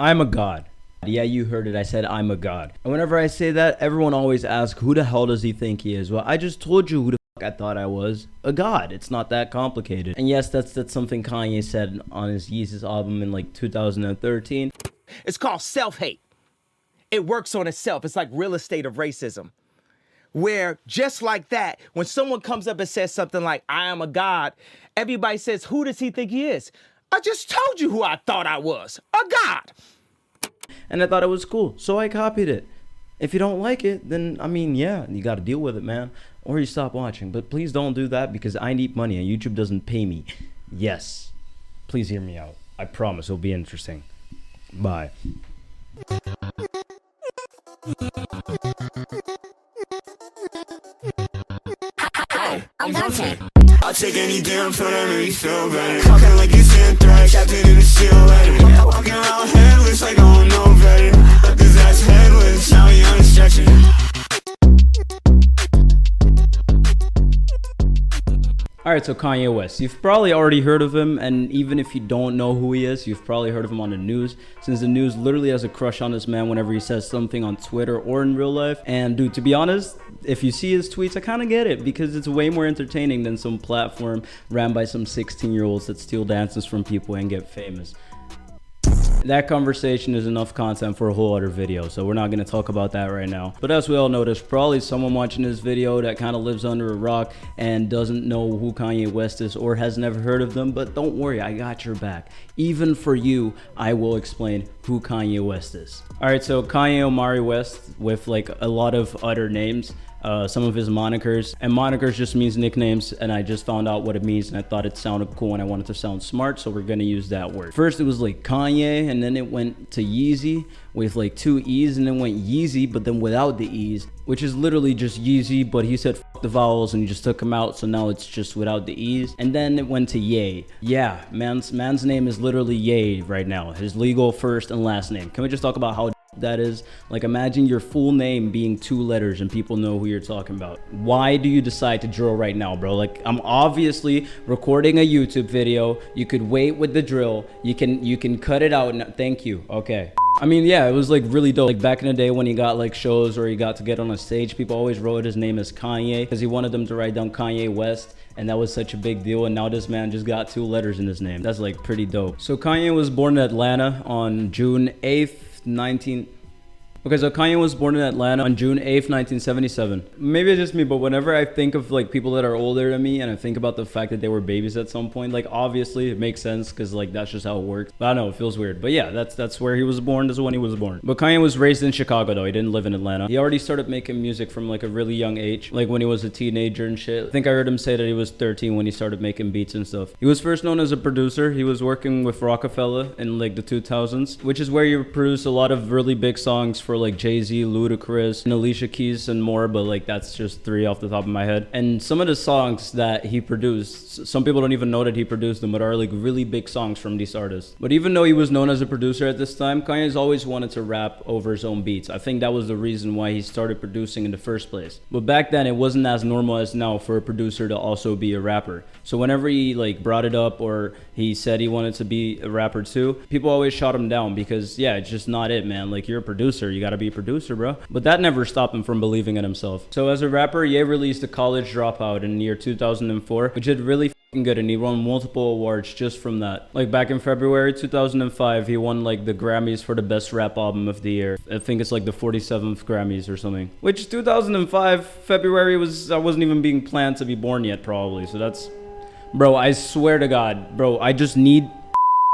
I'm a god. Yeah, you heard it. I said I'm a god. And whenever I say that, everyone always asks, who the hell does he think he is? Well, I just told you who the fuck I thought I was. A god. It's not that complicated. And yes, that's something Kanye said on his Yeezus album in like 2013. It's called self-hate. It works on itself. It's like real estate of racism. Where just like that, when someone comes up and says something like, I am a god, everybody says, who does he think he is? I just told you who I thought I was, a god. And I thought it was cool, so I copied it. If you don't like it, then, I mean, yeah, you gotta deal with it, man. Or you stop watching. But please don't do that because I need money and YouTube doesn't pay me. Yes. Please hear me out. I promise it'll be interesting. Bye. I'm Dante. I'll take any damn pill that make me feel better. Talking like you sitting threat, captain in the seal letter. Walking around headless like I don't know better. Left his ass headless, now he on a stretcher. Alright, so Kanye West. You've probably already heard of him, and even if you don't know who he is, you've probably heard of him on the news, since the news literally has a crush on this man whenever he says something on Twitter or in real life. And dude, to be honest, if you see his tweets, I kind of get it, because it's way more entertaining than some platform ran by some 16-year-olds that steal dances from people and get famous. That conversation is enough content for a whole other video, so we're not going to talk about that right now. But as we all know, there's probably someone watching this video that kind of lives under a rock and doesn't know who Kanye West is or has never heard of them, but don't worry, I got your back. Even for you, I will explain who Kanye West is. Alright, so Kanye Omari West, with like a lot of other names, some of his monikers, and monikers just means nicknames, and I just found out what it means and I thought it sounded cool and I wanted to sound smart, so we're gonna use that word. First it was like Kanye, and then it went to Yeezy with like 2 E's, and then went Yeezy but then without the E's, which is literally just Yeezy, but he said f the vowels and he just took them out, so now it's just without the E's. And then it went to Ye. Yeah, man's name is literally Ye right now, his legal first and last name. Can we just talk about how that is? Like, imagine your full name being 2 letters and people know who you're talking about. Why do you decide to drill right now, bro? Like, I'm obviously recording a YouTube video. You could wait with the drill. You can cut it out. Thank you. Okay. I mean, yeah, it was like really dope. Like back in the day when he got like shows or he got to get on a stage, people always wrote his name as Kanye because he wanted them to write down Kanye West, and that was such a big deal. And now this man just got 2 letters in his name. That's like pretty dope. So Kanye was born in Atlanta on June 8th, so Kanye was born in Atlanta on June 8th, 1977. Maybe it's just me, but whenever I think of like people that are older than me and I think about the fact that they were babies at some point, like obviously it makes sense because like that's just how it works. But I don't know, it feels weird. But yeah, that's where he was born. That's when he was born. But Kanye was raised in Chicago though. He didn't live in Atlanta. He already started making music from like a really young age, like when he was a teenager and shit. I think I heard him say that he was 13 when he started making beats and stuff. He was first known as a producer. He was working with Rockefeller in like the 2000s, which is where he produced a lot of really big songs for like Jay-Z, Ludacris, and Alicia Keys and more, but like that's just 3 off the top of my head. And some of the songs that he produced, some people don't even know that he produced them, but are like really big songs from these artists. But even though he was known as a producer at this time, Kanye's always wanted to rap over his own beats. I think that was the reason why he started producing in the first place. But back then it wasn't as normal as now for a producer to also be a rapper. So whenever he like brought it up or he said he wanted to be a rapper too, people always shot him down because yeah, it's just not it, man. Like, you're a producer, you gotta be a producer, bro. But that never stopped him from believing in himself. So as a rapper, Ye released a College Dropout in the year 2004, which did really f***ing good, and he won multiple awards just from that. Like back in February 2005, he won like the Grammys for the best rap album of the year. I think it's like the 47th Grammys or something. Which 2005 February I wasn't even being planned to be born yet probably. So that's, bro, I swear to God, bro, I just need.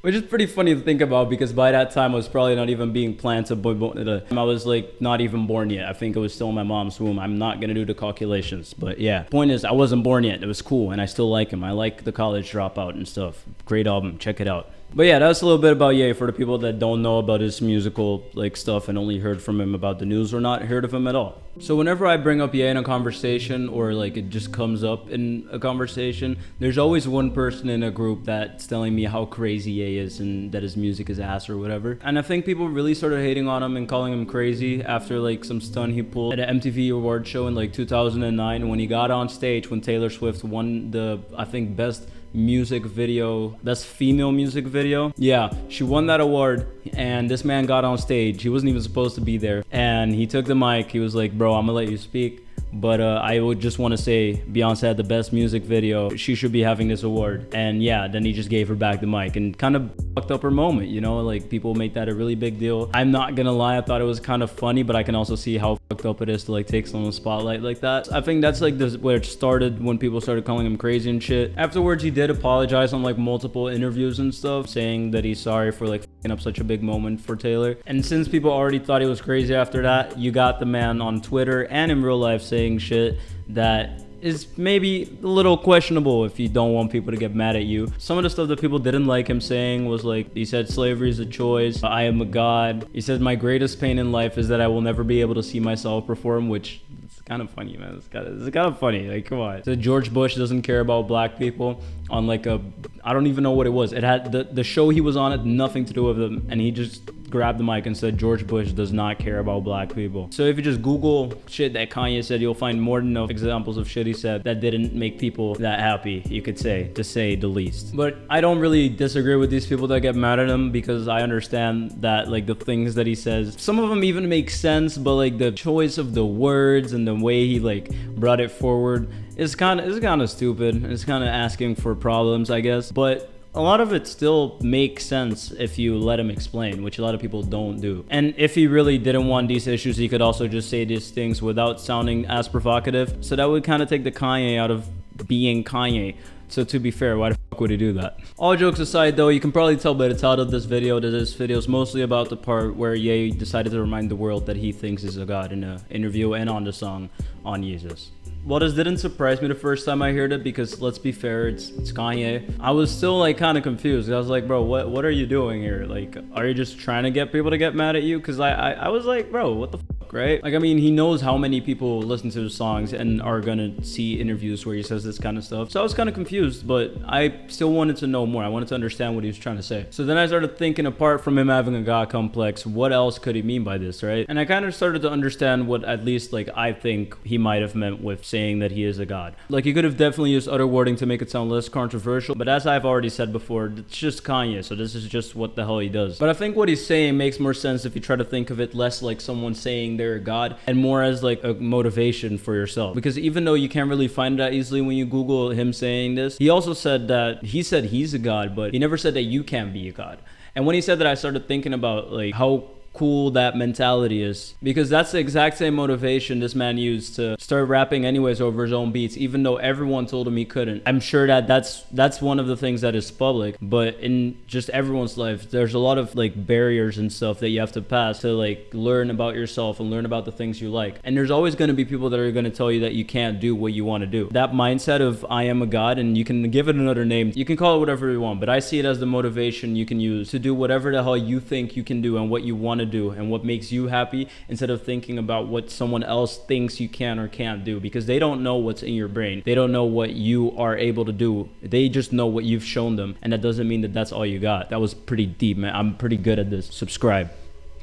Which is pretty funny to think about because by that time I was probably not even being planned to I was like not even born yet. I think it was still in my mom's womb. I'm not gonna do the calculations, but yeah. Point is, I wasn't born yet. It was cool and I still like him. I like the College Dropout and stuff. Great album, check it out. But yeah, that's a little bit about Ye for the people that don't know about his musical like stuff and only heard from him about the news or not heard of him at all. So whenever I bring up Ye in a conversation or like it just comes up in a conversation, there's always one person in a group that's telling me how crazy Ye is and that his music is ass or whatever. And I think people really started hating on him and calling him crazy after like some stunt he pulled at an MTV award show in like 2009 when he got on stage when Taylor Swift won the, I think, best music video, best female music video. Yeah, she won that award, and this man got on stage. He wasn't even supposed to be there, and he took the mic. He was like, bro, I'm gonna let you speak, but I would just want to say Beyonce had the best music video. She should be having this award. And yeah, then he just gave her back the mic and kind of fucked up her moment, you know? Like, people make that a really big deal. I'm not gonna lie, I thought it was kind of funny, but I can also see how fucked up it is to like take someone's spotlight like that. I think that's like where it started, when people started calling him crazy and shit. Afterwards, he did apologize on like multiple interviews and stuff, saying that he's sorry for like fucking up such a big moment for Taylor. And since people already thought he was crazy after that, you got the man on Twitter and in real life saying shit that is maybe a little questionable if you don't want people to get mad at you. Some of the stuff that people didn't like him saying was like, he said slavery is a choice, I am a god. He said my greatest pain in life is that I will never be able to see myself perform, which it's kind of funny, man. It's kind of funny, like, come on. So George Bush doesn't care about black people on like I don't even know what it was. It had the show he was on had nothing to do with him, and he just grabbed the mic and said George Bush does not care about black people. So if you just Google shit that Kanye said, you'll find more than enough examples of shit he said that didn't make people that happy, you could say, to say the least. But I don't really disagree with these people that get mad at him, because I understand that like the things that he says, some of them even make sense, but like the choice of the words and the way he like brought it forward is kind of stupid. It's kind of asking for problems, I guess. But a lot of it still makes sense if you let him explain, which a lot of people don't do. And if he really didn't want these issues, he could also just say these things without sounding as provocative. So that would kind of take the Kanye out of being Kanye. So to be fair, why the fuck would he do that? All jokes aside though, you can probably tell by the title of this video that this video is mostly about the part where Ye decided to remind the world that he thinks he's a god in an interview and on the song on Jesus. Well, this didn't surprise me the first time I heard it, because let's be fair, it's Kanye. I was still like kind of confused. I was like, bro, what are you doing here? Like, are you just trying to get people to get mad at you? Because I was like, bro, what the fuck, right? Like, I mean, he knows how many people listen to his songs and are gonna see interviews where he says this kind of stuff. So I was kind of confused, but I still wanted to know more. I wanted to understand what he was trying to say. So then I started thinking, apart from him having a god complex, what else could he mean by this, right? And I kind of started to understand what at least like I think he might have meant with saying that he is a god. Like, he could have definitely used other wording to make it sound less controversial, but as I've already said before, it's just Kanye, so this is just what the hell he does. But I think what he's saying makes more sense if you try to think of it less like someone saying they're a god and more as like a motivation for yourself. Because even though you can't really find it that easily when you Google him saying this, he also said that he said he's a god, but he never said that you can be a god. And when he said that, I started thinking about like how cool that mentality is, because that's the exact same motivation this man used to start rapping anyways over his own beats, even though everyone told him he couldn't. I'm sure that that's one of the things that is public, but in just everyone's life, there's a lot of like barriers and stuff that you have to pass to like learn about yourself and learn about the things you like. And there's always going to be people that are going to tell you that you can't do what you want to do. That mindset of I am a god, and you can give it another name, you can call it whatever you want, but I see it as the motivation you can use to do whatever the hell you think you can do and what you want to do and what makes you happy, instead of thinking about what someone else thinks you can or can't do, because they don't know what's in your brain. They don't know what you are able to do. They just know what you've shown them, and that doesn't mean that that's all you got. That was pretty deep, man. I'm pretty good at this. Subscribe.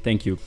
Thank you.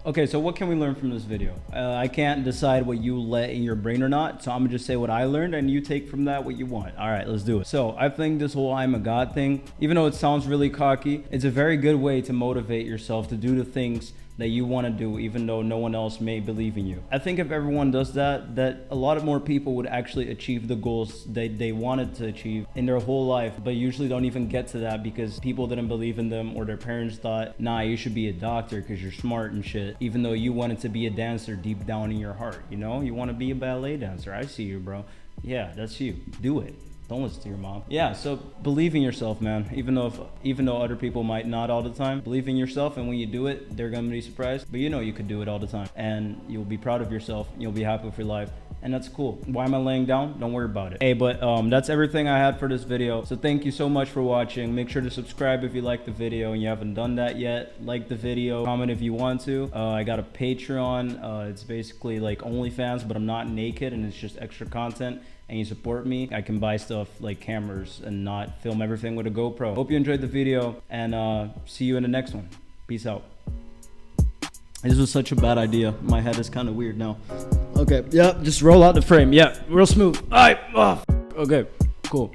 Okay, so what can we learn from this video? I can't decide what you let in your brain or not, so I'm gonna just say what I learned and you take from that what you want. All right, let's do it. So I think this whole I'm a god thing, even though it sounds really cocky, it's a very good way to motivate yourself to do the things that you want to do, even though no one else may believe in you. I think if everyone does that, that a lot of more people would actually achieve the goals that they wanted to achieve in their whole life, but usually don't even get to that because people didn't believe in them, or their parents thought, nah, you should be a doctor because you're smart and shit, even though you wanted to be a dancer deep down in your heart, you know? You want to be a ballet dancer. I see you, bro. Yeah, that's you. Do it. Don't listen to your mom. Yeah, so believe in yourself, man. Even though other people might not all the time, believe in yourself, and when you do it, they're gonna be surprised. But you know you could do it all the time, and you'll be proud of yourself. You'll be happy with your life, and that's cool. Why am I laying down? Don't worry about it. Hey, but that's everything I had for this video. So thank you so much for watching. Make sure to subscribe if you liked the video and you haven't done that yet. Like the video, comment if you want to. I got a Patreon. It's basically like OnlyFans, but I'm not naked, and it's just extra content. And you support me, I can buy stuff like cameras and not film everything with a GoPro. Hope you enjoyed the video, and see you in the next one. Peace out. This was such a bad idea. My head is kind of weird now. Okay, yeah, just roll out the frame. Yeah, real smooth. All right. Okay, cool.